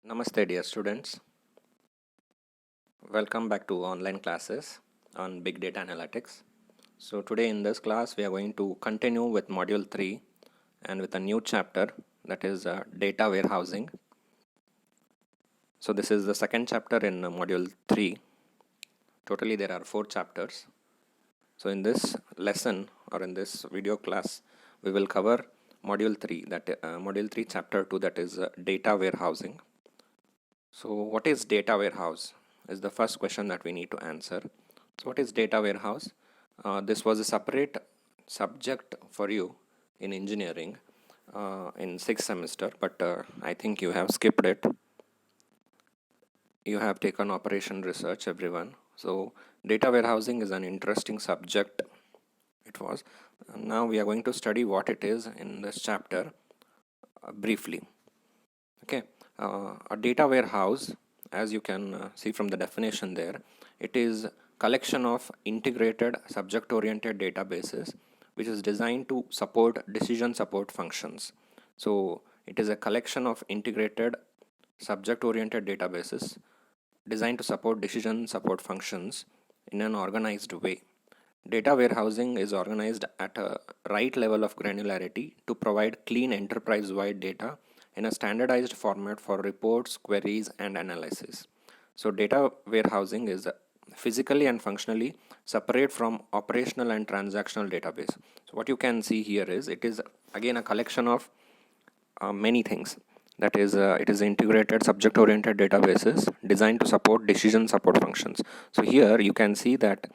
Namaste dear students, welcome back to online classes on Big Data Analytics. So today in this class we are going to continue with module 3 and with a new chapter, that is data warehousing. So this is the second chapter in module 3. Totally there are 4 chapters. So in this lesson or in this video class we will cover module 3, module 3 chapter 2, that is data warehousing. So what is data warehouse is the first question that we need to answer. So what is data warehouse? This was a separate subject for you in engineering in 6th semester, but I think you have skipped it. You have taken operation research, everyone. So data warehousing is an interesting subject. It was. Now we are going to study what it is in this chapter briefly. Okay. A data warehouse, as you can see from the definition there, it is collection of integrated subject-oriented databases which is designed to support decision support functions. So it is a collection of integrated subject-oriented databases designed to support decision support functions in an organized way. Data warehousing is organized at a right level of granularity to provide clean enterprise-wide data in a standardized format for reports, queries, and analysis. So data warehousing is physically and functionally separate from operational and transactional database. So what you can see here is it is again a collection of many things. That is, it is integrated subject-oriented databases designed to support decision support functions. So here you can see that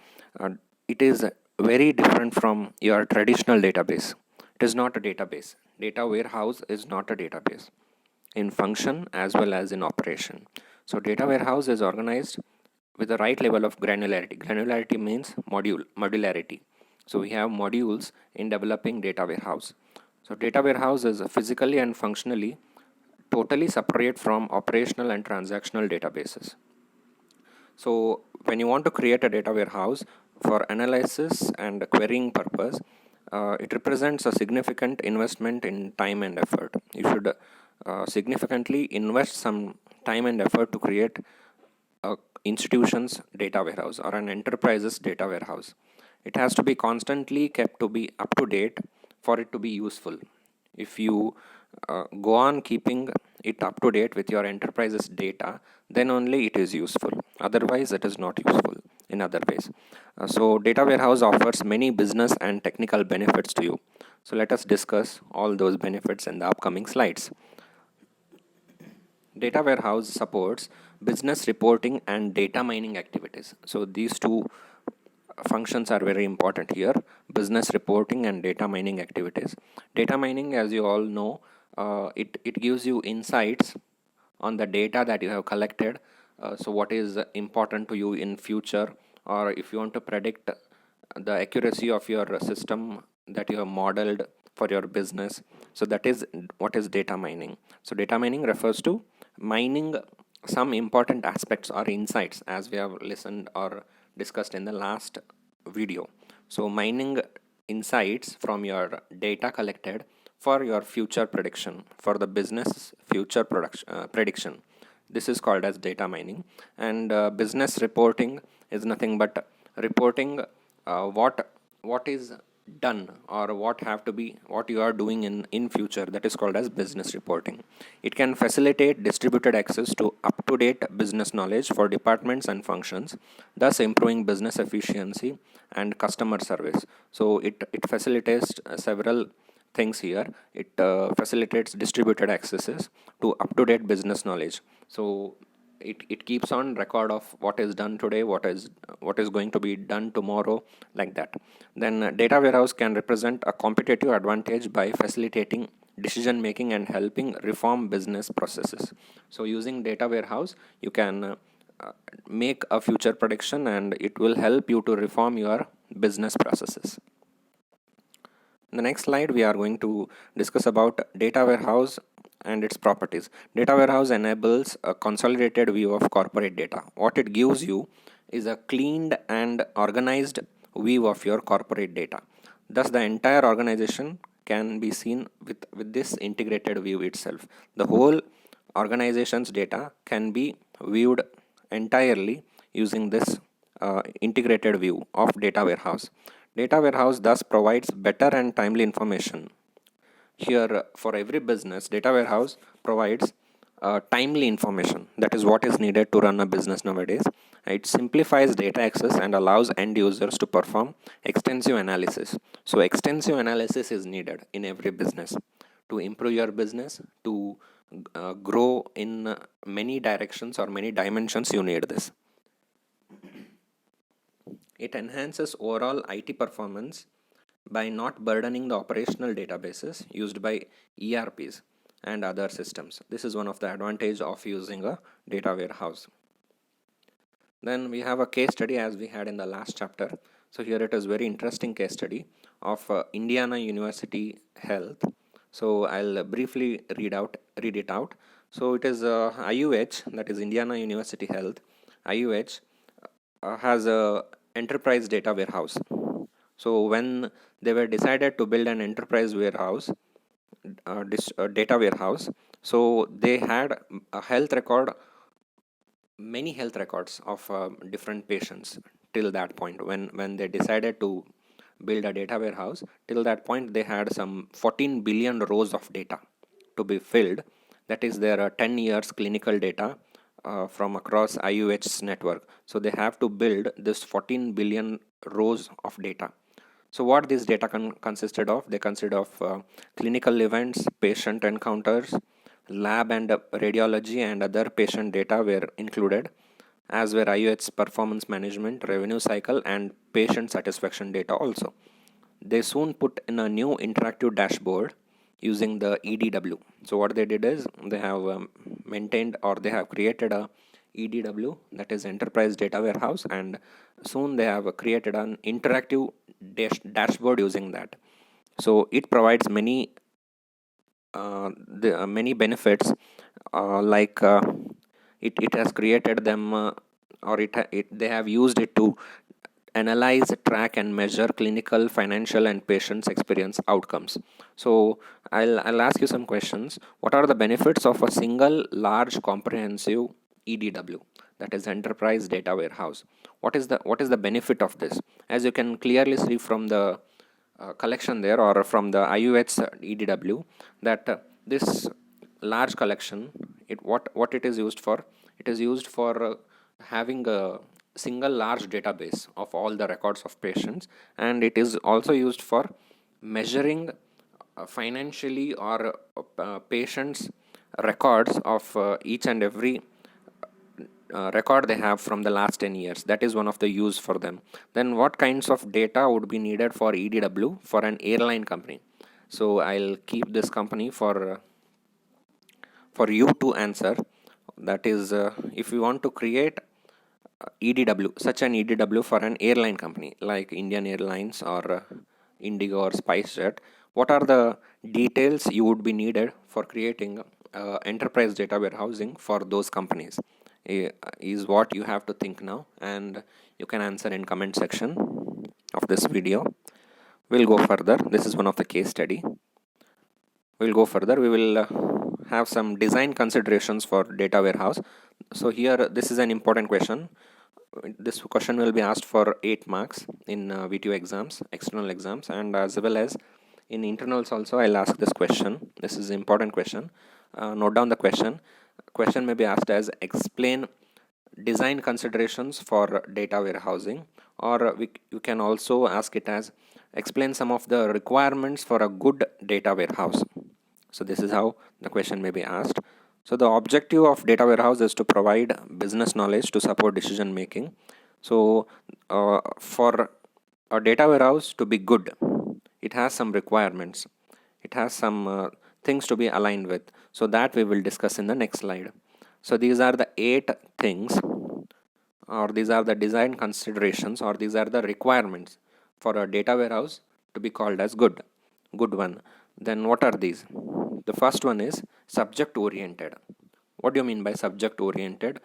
it is very different from your traditional database. It is not a database. Data warehouse is not a database in function as well as in operation. So data warehouse is organized with the right level of granularity. Granularity means modularity. So we have modules in developing data warehouse. So data warehouse is physically and functionally totally separate from operational and transactional databases. So when you want to create a data warehouse for analysis and querying purpose, it represents a significant investment in time and effort. You should significantly invest some time and effort to create a institution's data warehouse or an enterprise's data warehouse. It has to be constantly kept to be up to date for it to be useful. If you go on keeping it up to date with your enterprise's data, then only it is useful. Otherwise, it is not useful in other ways. So data warehouse offers many business and technical benefits to you. So let us discuss all those benefits in the upcoming slides. Data warehouse supports business reporting and data mining activities. So these two functions are very important here: business reporting and data mining activities. Data mining, as you all know, it gives you insights on the data that you have collected. So what is important to you in future, or if you want to predict the accuracy of your system that you have modeled for your business. So that is what is data mining. So data mining refers to mining some important aspects or insights, as we have listened or discussed in the last video. So mining insights from your data collected for your future prediction, for the business future prediction. This is called as data mining. And business reporting is nothing but reporting what is done or what you are doing in future. That is called as business reporting. It can facilitate distributed access to up to date business knowledge for departments and functions, thus improving business efficiency and customer service. So it facilitates several things here. It facilitates distributed accesses to up to date business knowledge. So it keeps on record of what is done today, what is going to be done tomorrow, like that. Then data warehouse can represent a competitive advantage by facilitating decision making and helping reform business processes. So using data warehouse, you can make a future prediction and it will help you to reform your business processes. In the next slide, we are going to discuss about data warehouse and its properties. Data warehouse enables a consolidated view of corporate data. What it gives you is a cleaned and organized view of your corporate data. Thus, the entire organization can be seen with this integrated view itself. The whole organization's data can be viewed entirely using this integrated view of data warehouse. Data warehouse thus provides better and timely information. Here, for every business, data warehouse provides timely information. That is what is needed to run a business nowadays. It simplifies data access and allows end users to perform extensive analysis. So extensive analysis is needed in every business to improve your business, to grow in many directions or many dimensions. You need this. It enhances overall IT performance by not burdening the operational databases used by ERPs and other systems. This is one of the advantages of using a data warehouse. Then we have a case study as we had in the last chapter. So here it is very interesting case study of Indiana University Health. So I'll briefly read it out. So it is IUH, that is Indiana University Health. IUH has a enterprise data warehouse. So when they were decided to build an enterprise warehouse, data warehouse, so they had a many health records of different patients till that point. When they decided to build a data warehouse, till that point they had some 14 billion rows of data to be filled. That is their 10 years clinical data from across IUH's network. So they have to build this 14 billion rows of data. So what this data consisted of? They consisted of clinical events, patient encounters, lab and radiology and other patient data were included, as were IUH's performance management, revenue cycle and patient satisfaction data also. They soon put in a new interactive dashboard using the EDW. So what they did is they have maintained, or they have created a EDW, that is Enterprise Data Warehouse, and soon they have created an interactive dashboard using that. So it provides many benefits, like it has created them, or they have used it to analyze, track and measure clinical, financial and patients experience outcomes. So I'll ask you some questions. What are the benefits of a single large comprehensive EDW, that is Enterprise Data Warehouse? What is the benefit of this? As you can clearly see from the collection there, or from the IUH EDW, that this large collection, what it is used for? It is used for having a single large database of all the records of patients, and it is also used for measuring financially or patients records of each and every record they have from the last 10 years. That is one of the use for them. Then what kinds of data would be needed for EDW for an airline company? So I'll keep this company for you to answer. That is, if you want to create EDW, such an EDW for an airline company like Indian Airlines or Indigo or SpiceJet, what are the details you would be needed for creating enterprise data warehousing for those companies? Is what you have to think now, and you can answer in comment section of this video. We'll go further. This is one of the case study. We'll go further. We will have some design considerations for data warehouse. So here, this is an important question. This question will be asked for 8 marks in VTU exams, external exams, and as well as in internals also. I'll ask this question. This is an important question. Note down the question. Question may be asked as explain design considerations for data warehousing, or you can also ask it as explain some of the requirements for a good data warehouse. So this is how the question may be asked. So the objective of data warehouse is to provide business knowledge to support decision making. So for a data warehouse to be good, it has some requirements. It has some things to be aligned with. So that we will discuss in the next slide. So these are the 8 things, or these are the design considerations, or these are the requirements for a data warehouse to be called as good one. Then what are these? The first one is subject oriented. What do you mean by subject oriented?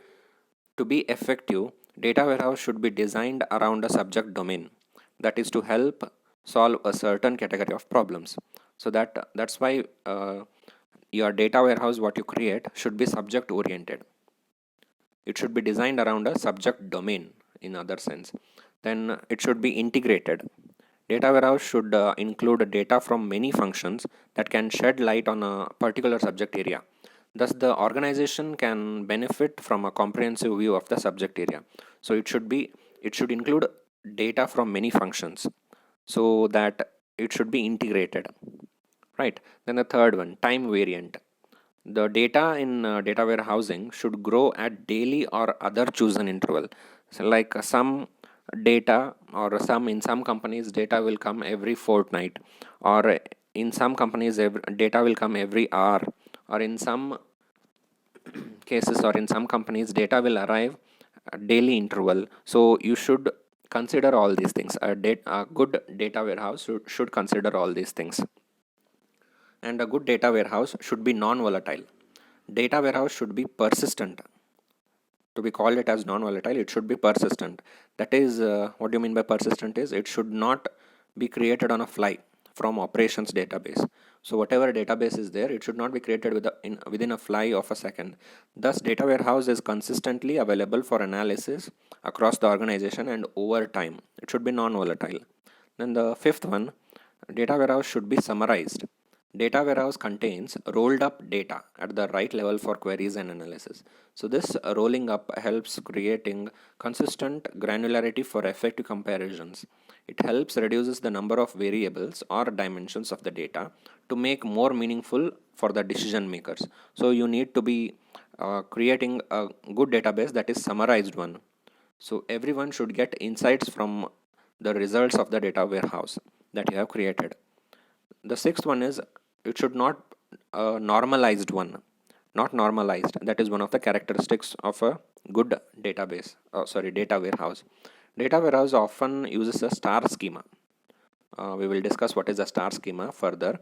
To be effective, data warehouse should be designed around a subject domain, that is to help solve a certain category of problems. So that's why your data warehouse, what you create, should be subject oriented. It should be designed around a subject domain in other sense. Then it should be integrated. Data warehouse should include data from many functions that can shed light on a particular subject area. Thus, the organization can benefit from a comprehensive view of the subject area. So it should include data from many functions, so that it should be integrated, right? Then the third one, time variant. The data in data warehousing should grow at daily or other chosen interval. So like some data, or in some companies data will come every fortnight, or in some companies data will come every hour, or in some cases or in some companies data will arrive at daily interval. So you should consider all these things. A good data warehouse should consider all these things. And a good data warehouse should be non-volatile. Data warehouse should be persistent. To be called it as non-volatile, it should be persistent. That is, what do you mean by persistent is, it should not be created on a fly from operations database. So whatever database is there, it should not be created within a fly of a second. Thus, data warehouse is consistently available for analysis across the organization and over time. It should be non-volatile. Then the fifth one, data warehouse should be summarized. Data warehouse contains rolled up data at the right level for queries and analysis. So this rolling up helps creating consistent granularity for effective comparisons. It helps reduces the number of variables or dimensions of the data to make more meaningful for the decision makers. So you need to be creating a good database that is summarized one. So everyone should get insights from the results of the data warehouse that you have created. The sixth one is, it should not normalized one, not normalized. That is one of the characteristics of a good database. Data warehouse. Data warehouse often uses a star schema. We will discuss what is a star schema further,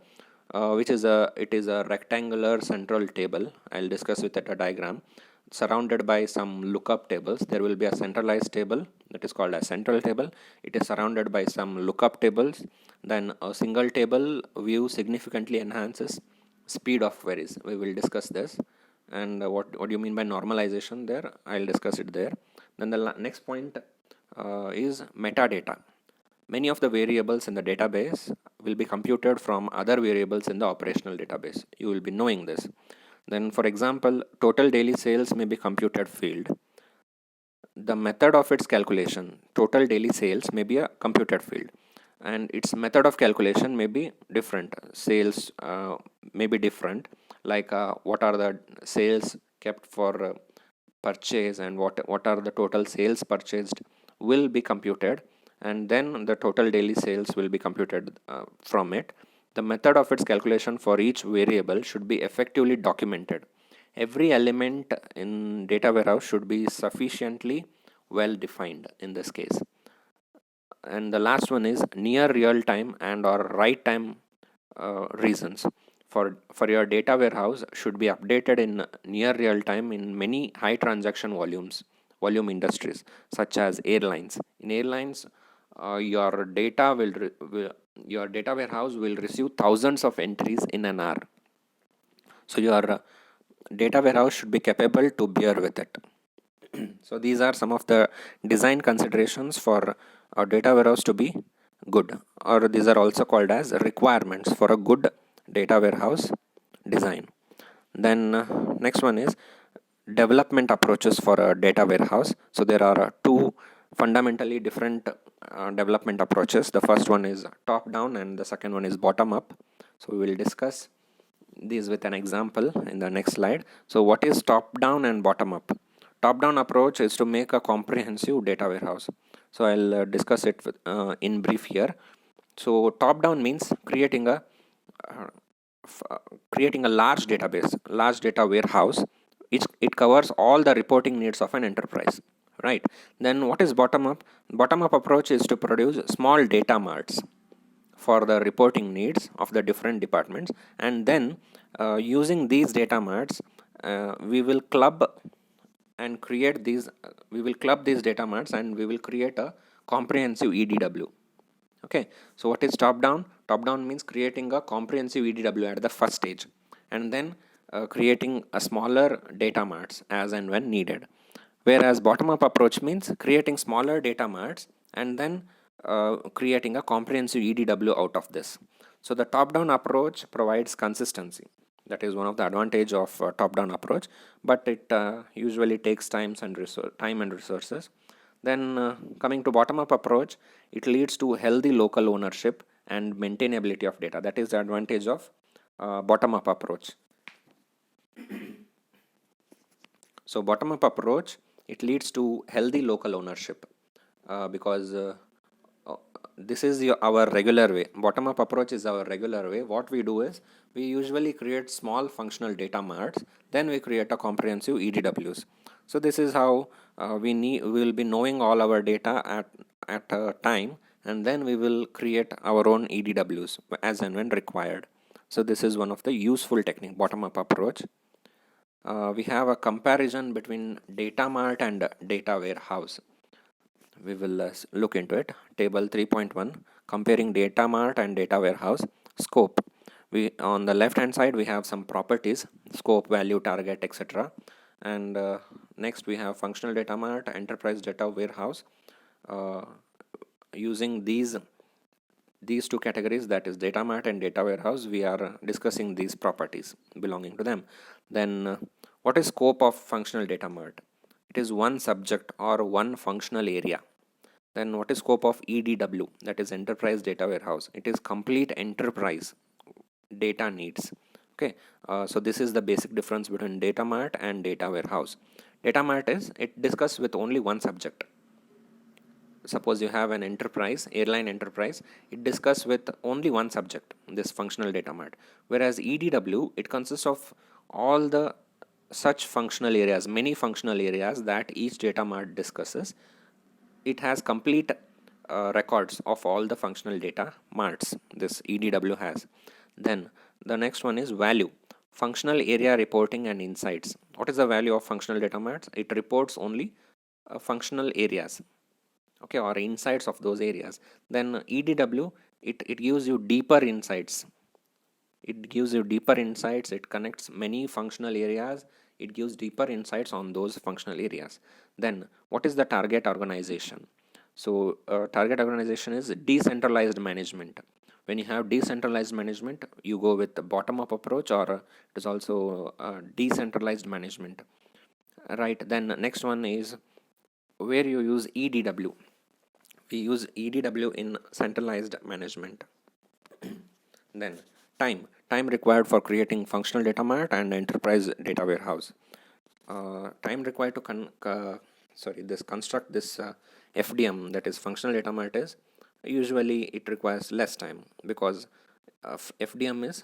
which is it is a rectangular central table. I'll discuss with a diagram surrounded by some lookup tables. There will be a centralized table that is called a central table. It is surrounded by some lookup tables. Then a single table view significantly enhances speed of queries. We will discuss this. And what do you mean by normalization there? I'll discuss it there. Then the next point is metadata. Many of the variables in the database will be computed from other variables in the operational database. You will be knowing this. Then, for example, total daily sales may be computed field. The method of its calculation, total daily sales, may be a computed field, and its method of calculation may be different. Sales may be different, like what are the sales kept for purchase, and what are the total sales purchased will be computed, and then the total daily sales will be computed from it. The method of its calculation for each variable should be effectively documented. Every element in data warehouse should be sufficiently well defined in this case. And the last one is near real time and or right time reasons. For your data warehouse should be updated in near real time in many high transaction volume industries such as airlines. In airlines, your data your data warehouse will receive thousands of entries in an hour. So your data warehouse should be capable to bear with it. So these are some of the design considerations for a data warehouse to be good, or these are also called as requirements for a good data warehouse design. Then next one is development approaches for a data warehouse. So there are two fundamentally different development approaches. The first one is top down and the second one is bottom up. So we will discuss these with an example in the next slide. So what is top down and bottom up? Top down approach is to make a comprehensive data warehouse. So I'll discuss it in brief here. So top down means creating a large database, large data warehouse. It covers all the reporting needs of an enterprise, right? Then what is bottom up? Bottom up approach is to produce small data marts for the reporting needs of the different departments, and then using these data marts, we will club these data marts and we will create a comprehensive EDW. Okay, so what is top down? Top down means creating a comprehensive EDW at the first stage. and then creating a smaller data marts as and when needed. Whereas bottom-up approach means creating smaller data marts and then creating a comprehensive EDW out of this. So the top-down approach provides consistency. That is one of the advantage of top-down approach, but it usually takes time and resources. Then coming to bottom-up approach, it leads to healthy local ownership and maintainability of data. That is the advantage of bottom-up approach. So bottom-up approach, it leads to healthy local ownership because this is our regular way. Bottom-up approach is our regular way. What we do is we usually create small functional data marts, then we create a comprehensive EDWs. So this is how we will be knowing all our data at a time, and then we will create our own EDWs as and when required. So this is one of the useful technique, bottom-up approach. We have a comparison between data mart and data warehouse. We will look into it. Table 3.1, comparing data mart and data warehouse. Scope. We on the left hand side we have some properties: scope, value, target, etc. And next we have functional data mart, enterprise data warehouse. Using these two categories, that is data mart and data warehouse, we are discussing these properties belonging to them. Then what is scope of functional data mart? It is one subject or one functional area. Then what is scope of EDW? That is enterprise data warehouse. It is complete enterprise data needs. Okay, so this is the basic difference between data mart and data warehouse. Data mart is, it discusses with only one subject. Suppose you have an enterprise, airline enterprise, it discusses with only one subject, this functional data mart. Whereas EDW, it consists of all the such functional areas, many functional areas that each data mart discusses. It has complete records of all the functional data marts this EDW has. Then the next one is value, functional area reporting and insights. What is the value of functional data marts? It reports only functional areas, okay, or insights of those areas. Then EDW, it gives you deeper insights. It gives you deeper insights. It connects many functional areas. It gives deeper insights on those functional areas. Then what is the target organization? So target organization is decentralized management. When you have decentralized management, you go with the bottom-up approach, or it is also decentralized management, right? Then next one is where you use EDW. We use EDW in centralized management. Then time required for creating functional data mart and enterprise data warehouse. Time required to construct this FDM, that is functional data mart, is usually it requires less time because FDM is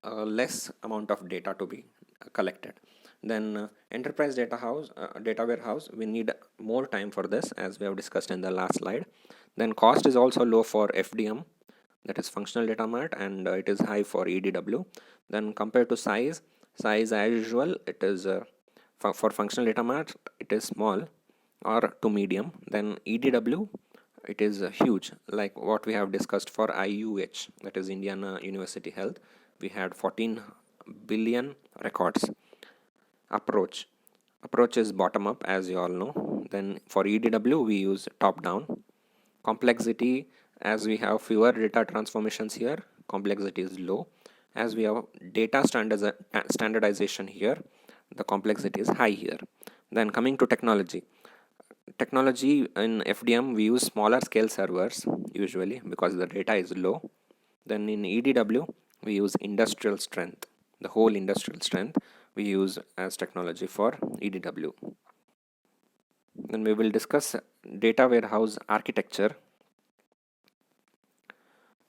less amount of data to be collected. Then enterprise data warehouse, we need more time for this, as we have discussed in the last slide. Then cost is also low for FDM, that is functional data mart, and it is high for EDW. Then compared to size as usual, it is for functional data mart it is small or to medium. Then EDW, it is huge, like what we have discussed for IUH, that is Indiana University Health. We had 14 billion records. Approach is bottom up, as you all know. Then for EDW we use top down. Complexity, as we have fewer data transformations here, complexity is low. As we have data standardization here, the complexity is high here. Then coming to technology in FDM, we use smaller scale servers usually because the data is low. Then in EDW we use industrial strength, the whole industrial strength we use as technology for EDW. Then we will discuss data warehouse architecture.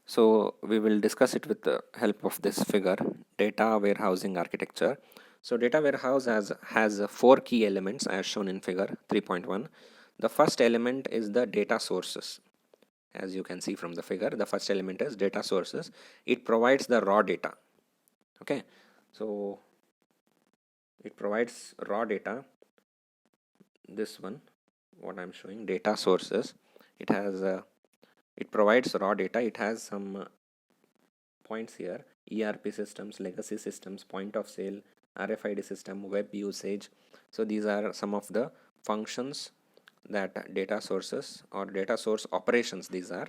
So we will discuss it with the help of this figure, data warehousing architecture. So data warehouse has 4 key elements as shown in figure 3.1. The first element is the data sources. As you can see from the figure, the first element is data sources. It provides the raw data. Okay, so it provides raw data. This one, what I'm showing, data sources, it provides raw data. It has some points here. ERP systems, legacy systems, point of sale, RFID system, web usage. So these are some of the functions that data sources or data source operations these are.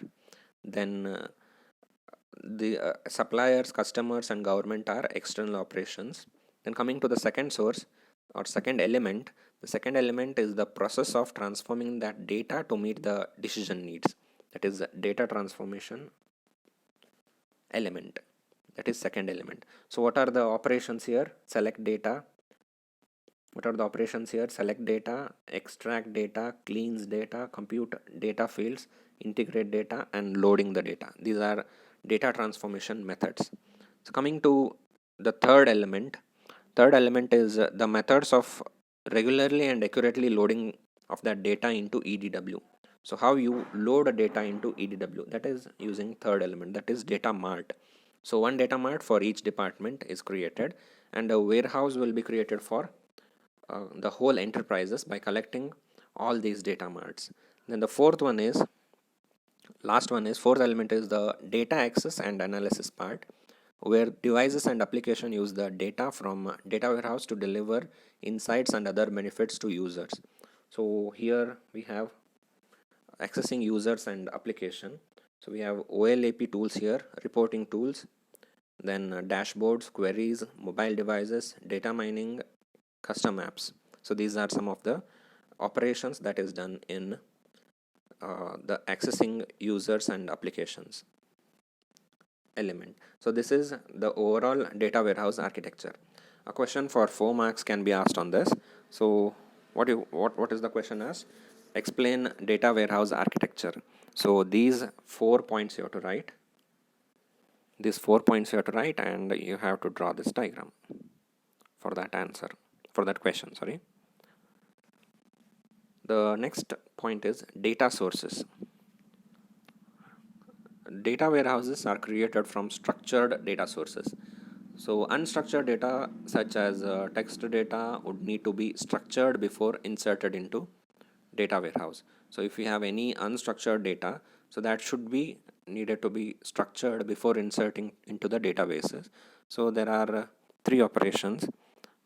Then the suppliers, customers, and government are external operations. Then coming to the second source or second element, the second element is the process of transforming that data to meet the decision needs. That is data transformation element. That is second element. So what are the operations here? Select data. What are the operations here? Select data, extract data, cleans data, compute data fields, integrate data, and loading the data. These are data transformation methods. So coming to the third element is the methods of regularly and accurately loading of that data into EDW. So how you load a data into EDW, that is using third element, that is data mart. So one data mart for each department is created, and a warehouse will be created for the whole enterprises by collecting all these data marts. Then the fourth element is the data access and analysis part, where devices and application use the data from data warehouse to deliver insights and other benefits to users. So here we have accessing users and application. So we have OLAP tools here, reporting tools, then dashboards, queries, mobile devices, data mining, custom apps. So these are some of the operations that is done in the accessing users and applications element. So this is the overall data warehouse architecture. A question for 4 marks can be asked on this. So what is the question asked? Explain data warehouse architecture. So these 4 points you have to write. These 4 points you have to write, and you have to draw this diagram for that answer, for that question, sorry. The next point is data sources. Data warehouses are created from structured data sources. So unstructured data such as text data would need to be structured before inserted into data warehouse. So if we have any unstructured data, so that should be needed to be structured before inserting into the databases. So there are three operations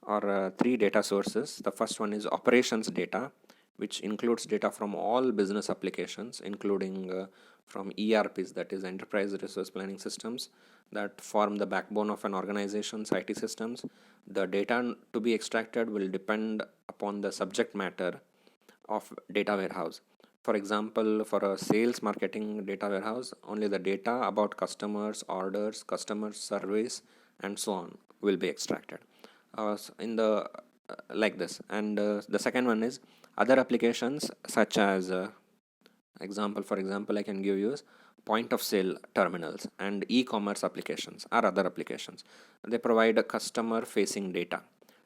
or three data sources. The first one is operations data, which includes data from all business applications, including from ERPs, that is enterprise resource planning systems, that form the backbone of an organization's IT systems. The data to be extracted will depend upon the subject matter of data warehouse. For example, for a sales marketing data warehouse, only the data about customers, orders, customer service, and so on will be extracted in the like this. And the second one is other applications such as for example I can give you point of sale terminals and e-commerce applications are other applications. They provide a customer facing data.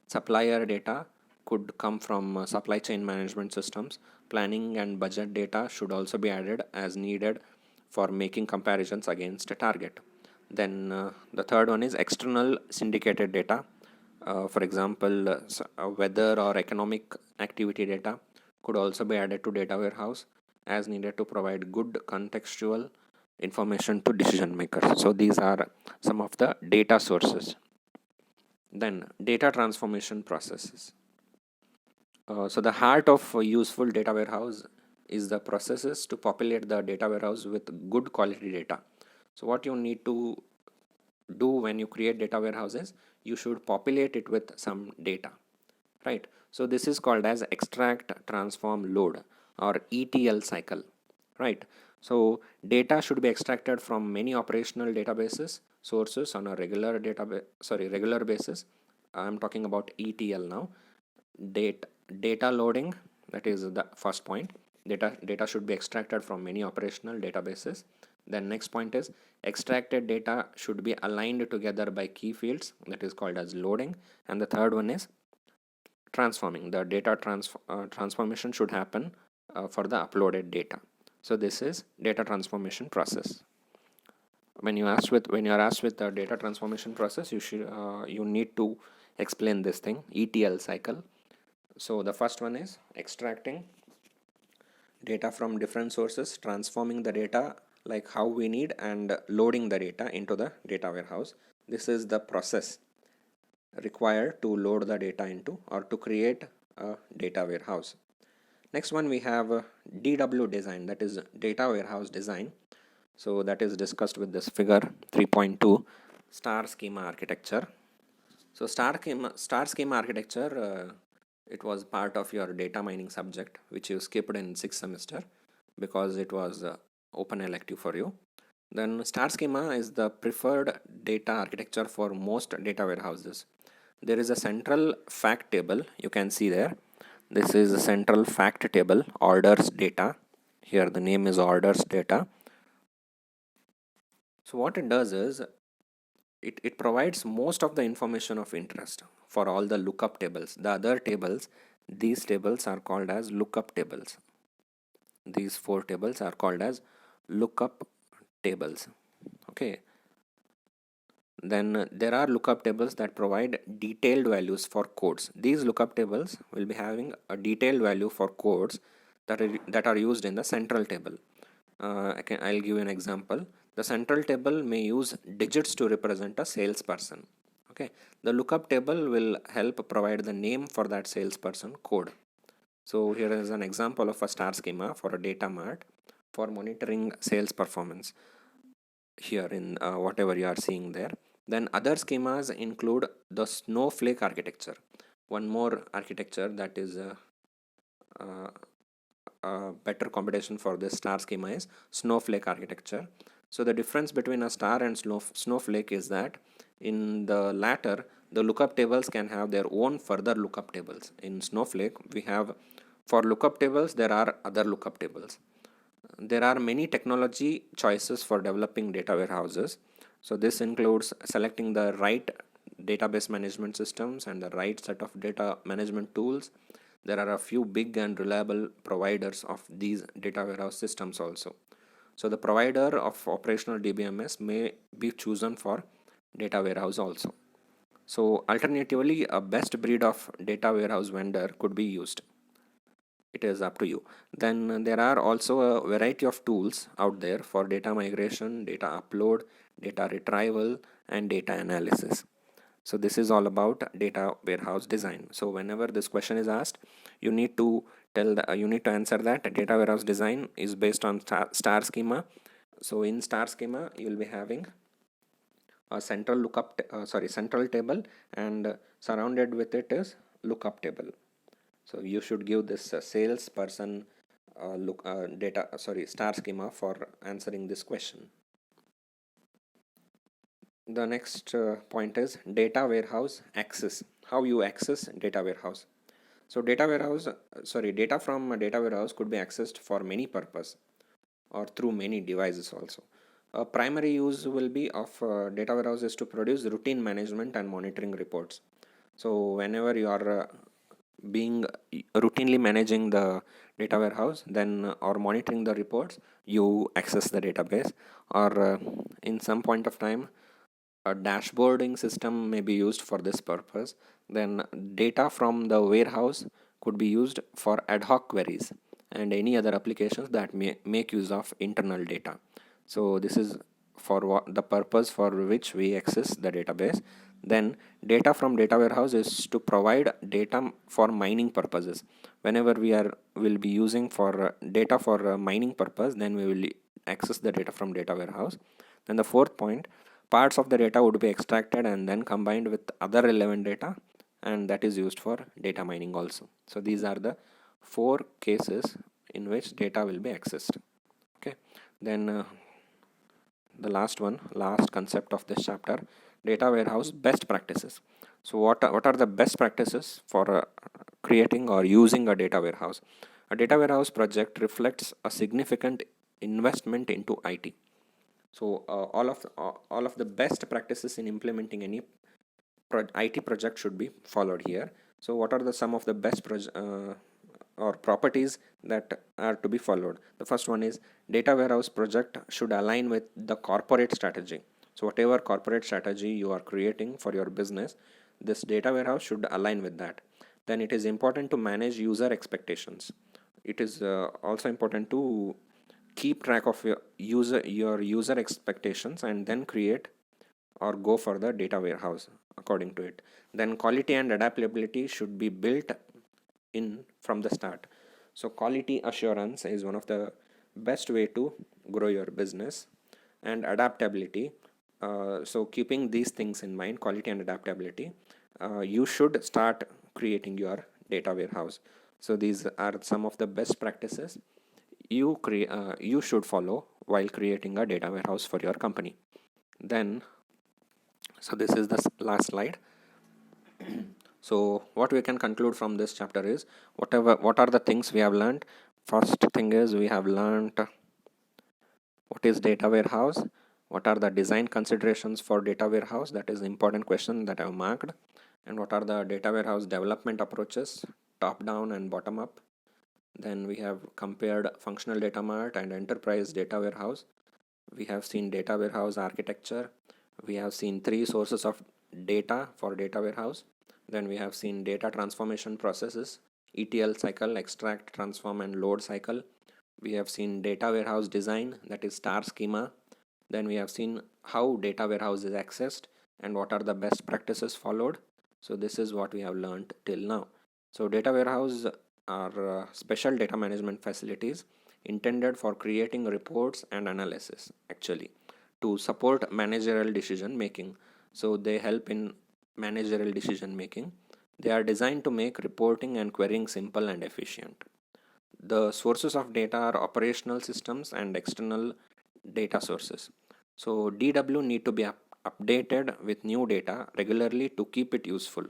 Supplier data could come from supply chain management systems. Planning and budget data should also be added as needed for making comparisons against a target. Then the third one is external syndicated data. For example, weather or economic activity data could also be added to data warehouse as needed to provide good contextual information to decision makers. So these are some of the data sources. Then data transformation processes. So the heart of a useful data warehouse is the processes to populate the data warehouse with good quality data. So what you need to do when you create data warehouses, you should populate it with some data, right? So this is called as extract, transform, load, or ETL cycle, right? So data should be extracted from many operational databases sources on a regular basis. I'm talking about ETL now. Data loading, that is the first point. Data should be extracted from many operational databases. Then next point is extracted data should be aligned together by key fields, that is called as loading. And the third one is transforming. The data transformation should happen for the uploaded data. So this is data transformation process. When you are asked with the data transformation process, you need to explain this thing, ETL cycle. So the first one is extracting data from different sources, transforming the data like how we need, and loading the data into the data warehouse. This is the process required to load the data into or to create a data warehouse. Next one, we have DW design, that is data warehouse design. So that is discussed with this figure 3.2, star schema architecture. So star schema architecture, it was part of your data mining subject, which you skipped in 6th semester because it was open elective for you. Then star schema is the preferred data architecture for most data warehouses. There is a central fact table, you can see there. This is a central fact table, orders data. Here the name is orders data. So what it does is it provides most of the information of interest for all the lookup tables. The other tables, these tables are called as lookup tables. These 4 tables are called as lookup tables. Okay. Then there are lookup tables that provide detailed values for codes. These lookup tables will be having a detailed value for codes that are used in the central table. I'll give you an example. The central table may use digits to represent a salesperson. Okay, the lookup table will help provide the name for that salesperson code. So here is an example of a star schema for a data mart for monitoring sales performance. Here in whatever you are seeing there. Then other schemas include the snowflake architecture. One more architecture that is a better combination for this star schema is snowflake architecture. So the difference between a star and snowflake is that in the latter, the lookup tables can have their own further lookup tables. In snowflake, we have for lookup tables, there are other lookup tables. There are many technology choices for developing data warehouses. So this includes selecting the right database management systems and the right set of data management tools. There are a few big and reliable providers of these data warehouse systems also. So the provider of operational DBMS may be chosen for data warehouse also. So alternatively, a best breed of data warehouse vendor could be used. It is up to you. Then there are also a variety of tools out there for data migration, data upload, data retrieval, and data analysis. So this is all about data warehouse design. So whenever this question is asked, you need to answer that data warehouse design is based on star schema. So in star schema, you will be having a central central table, and surrounded with it is lookup table. So you should give this salesperson star schema for answering this question. The next point is data warehouse access. How you access data warehouse. So data from a data warehouse could be accessed for many purpose or through many devices also. A primary use will be of data warehouse is to produce routine management and monitoring reports. So whenever you are being routinely managing the data warehouse, then or monitoring the reports, you access the database, or in some point of time a dashboarding system may be used for this purpose. Then data from the warehouse could be used for ad hoc queries and any other applications that may make use of internal data. So this is for the purpose for which we access the database. Then data from data warehouse is to provide data for mining purposes. Whenever will be using for data for mining purpose, then we will access the data from data warehouse. Then the fourth point, parts of the data would be extracted and then combined with other relevant data, and that is used for data mining also. So these are the 4 cases in which data will be accessed. Okay, then the last concept of this chapter, data warehouse best practices. So what are the best practices for creating or using a data warehouse? A data warehouse project reflects a significant investment into IT. So all of the best practices in implementing any IT project should be followed here. So what are some of the best or properties that are to be followed? The first one is data warehouse project should align with the corporate strategy. So whatever corporate strategy you are creating for your business, this data warehouse should align with that. Then it is important to manage user expectations. It is also important to keep track of your user expectations and then create or go for the data warehouse according to it. Then quality and adaptability should be built in from the start. So quality assurance is one of the best way to grow your business, and adaptability. So keeping these things in mind, quality and adaptability, you should start creating your data warehouse. So these are some of the best practices you should follow while creating a data warehouse for your company. Then, so this is the last slide. So what we can conclude from this chapter is, what are the things we have learned. First thing is, we have learned what is data warehouse, what are the design considerations for data warehouse, that is important question that I have marked, and what are the data warehouse development approaches, top down and bottom up. Then we have compared functional data mart and enterprise data warehouse. We have seen data warehouse architecture. We have seen 3 sources of data for data warehouse. Then we have seen data transformation processes, ETL cycle, extract, transform and load cycle. We have seen data warehouse design, that is star schema. Then we have seen how data warehouse is accessed and what are the best practices followed. So this is what we have learned till now. So data warehouse are special data management facilities intended for creating reports and analysis, actually, to support managerial decision making. So they help in managerial decision making. They are designed to make reporting and querying simple and efficient. The sources of data are operational systems and external data sources. So DW need to be updated with new data regularly to keep it useful,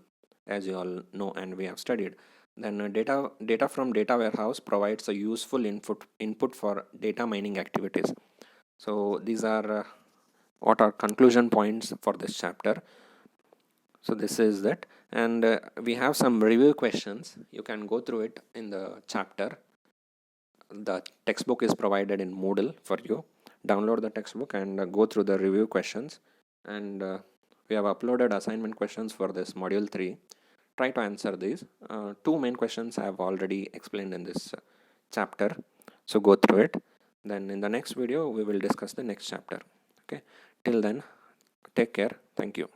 as you all know and we have studied. Then data from data warehouse provides a useful input for data mining activities. So these are what are conclusion points for this chapter. So this is that, and we have some review questions. You can go through it in the chapter. The textbook is provided in Moodle for you. Download the textbook and go through the review questions. And we have uploaded assignment questions for this module 3. Try to answer these. 2 main questions I have already explained in this chapter. So go through it. Then in the next video, we will discuss the next chapter. Okay. Till then, take care. Thank you.